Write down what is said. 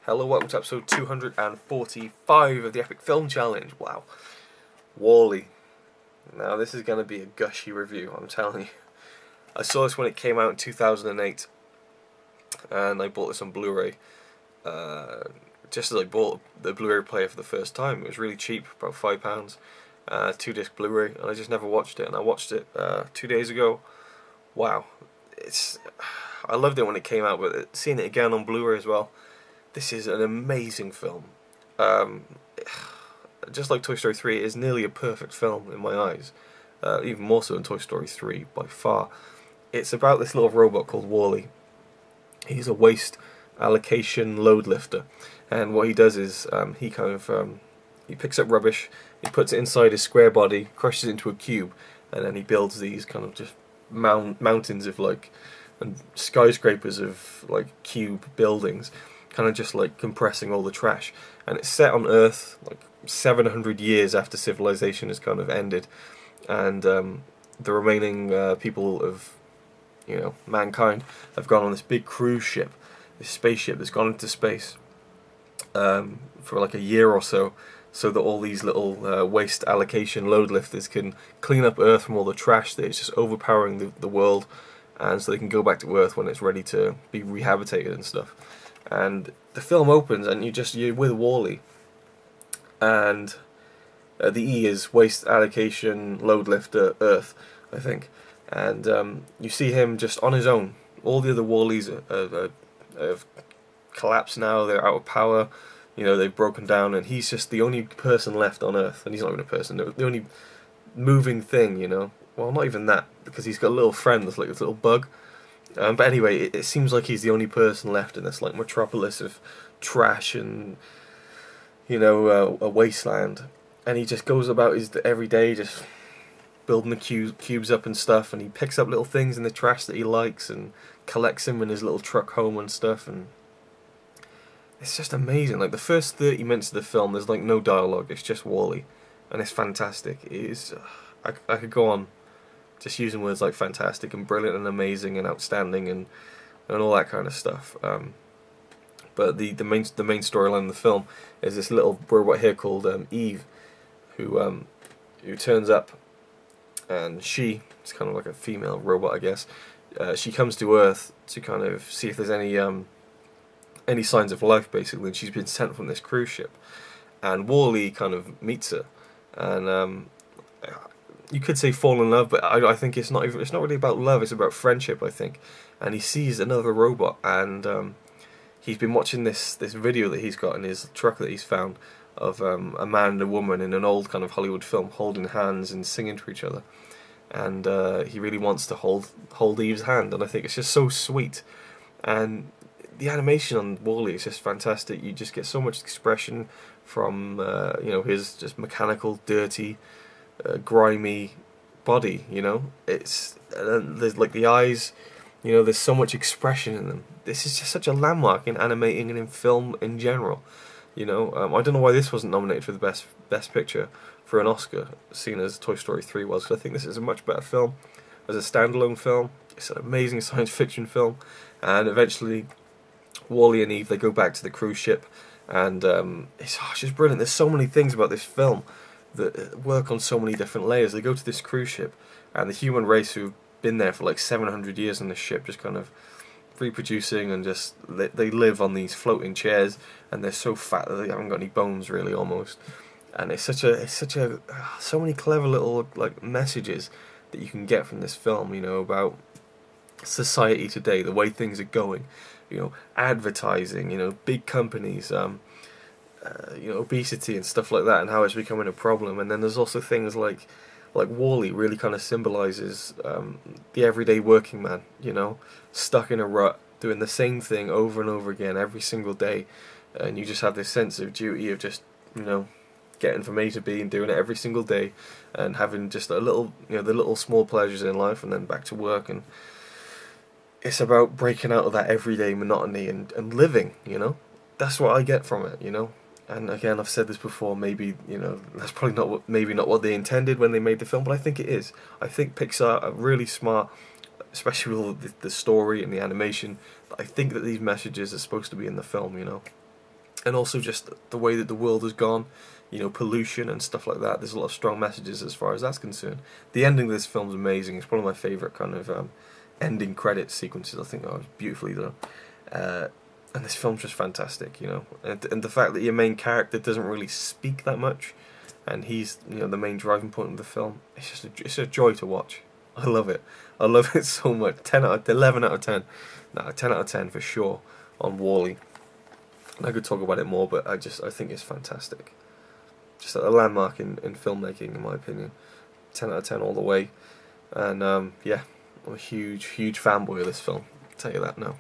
Hello, welcome to episode 245 of the Epic Film Challenge. Wow. Wall-E. Now this is going to be a gushy review, I'm telling you. I saw this when it came out in 2008 and I bought this on Blu-ray. Just as I bought the Blu-ray player for the first time. It was really cheap, about £5. 2-disc Blu-ray, and I just never watched it, and I watched it 2 days ago. Wow. I loved it when it came out, but seeing it again on Blu-ray as well, this is an amazing film. Just like Toy Story 3, it is nearly a perfect film in my eyes. Even more so than Toy Story 3, by far. It's about this little robot called Wall-E. He's a waste allocation load lifter, and what he does is he picks up rubbish, he puts it inside his square body, crushes it into a cube, and then he builds these kind of just mountains of and skyscrapers of cube buildings, kind of just compressing all the trash. And it's set on Earth 700 years after civilization has kind of ended, and the remaining people of mankind have gone on this big cruise ship, this spaceship that's gone into space for a year or so that all these little waste allocation load lifters can clean up Earth from all the trash that is just overpowering the world, and so they can go back to Earth when it's ready to be rehabilitated and stuff. And the film opens and you're with Wall-E, and the E is waste allocation load lifter Earth, I think, and you see him just on his own. All the other Wall-Es have collapsed now, they're out of power, they've broken down, and he's just the only person left on Earth. And he's not even a person, the only moving thing, well, not even that, because he's got a little friend that's like this little bug. But anyway, it seems like he's the only person left in this metropolis of trash and a wasteland. And he just goes about his every day just building the cubes up and stuff, and he picks up little things in the trash that he likes and collects them in his little truck home and stuff. And it's just amazing. The first 30 minutes of the film, there's no dialogue, it's just Wall-E, and it's fantastic. It is, I could go on just using words like fantastic and brilliant and amazing and outstanding and all that kind of stuff. But the main storyline of the film is this little robot here called Eve, who turns up, and it's kind of like a female robot, I guess. She comes to Earth to kind of see if there's any signs of life, basically, and she's been sent from this cruise ship. And Wall-E kind of meets her, and you could say fall in love, but I think it's not really about love, it's about friendship, I think. And he sees another robot, and he's been watching this video that he's got in his truck that he's found of a man and a woman in an old kind of Hollywood film holding hands and singing to each other. And he really wants to hold Eve's hand, and I think it's just so sweet. And the animation on Wall-E is just fantastic. You just get so much expression from his just mechanical, dirty, grimy body. There's the eyes. There's so much expression in them. This is just such a landmark in animating and in film in general. I don't know why this wasn't nominated for the best picture for an Oscar, seeing as Toy Story 3 was. Because I think this is a much better film as a standalone film. It's an amazing science fiction film, and eventually Wall-E and Eve, they go back to the cruise ship, and it's just brilliant. There's so many things about this film that work on so many different layers. They go to this cruise ship, and the human race who've been there for 700 years on this ship, just kind of reproducing, and just they live on these floating chairs, and they're so fat that they haven't got any bones really, almost. And it's so many clever little messages that you can get from this film, about society today, the way things are going, advertising, big companies, obesity and stuff like that, and how it's becoming a problem. And then there's also things like Wall-E really kind of symbolises the everyday working man, stuck in a rut, doing the same thing over and over again every single day, and you just have this sense of duty of just getting from A to B and doing it every single day, and having just a little, the little small pleasures in life, and then back to work. And it's about breaking out of that everyday monotony and living. That's what I get from it. And again, I've said this before, maybe, that's probably not what they intended when they made the film, but I think it is. I think Pixar are really smart, especially with all the story and the animation, but I think that these messages are supposed to be in the film, and also just the way that the world has gone, you know, pollution and stuff like that. There's a lot of strong messages as far as that's concerned. The ending of this film is amazing. It's one of my favourite kind of ending credit sequences. I think was beautifully done. And this film's just fantastic, you know. And the fact that your main character doesn't really speak that much, and he's, you know, the main driving point of the film. It's a joy to watch. I love it. I love it so much. 11 out of 10. No, 10 out of 10 for sure on Wall-E. And I could talk about it more, but I think it's fantastic. Just a landmark in filmmaking, in my opinion. 10 out of 10 all the way. And yeah, I'm a huge fanboy of this film. I'll tell you that now.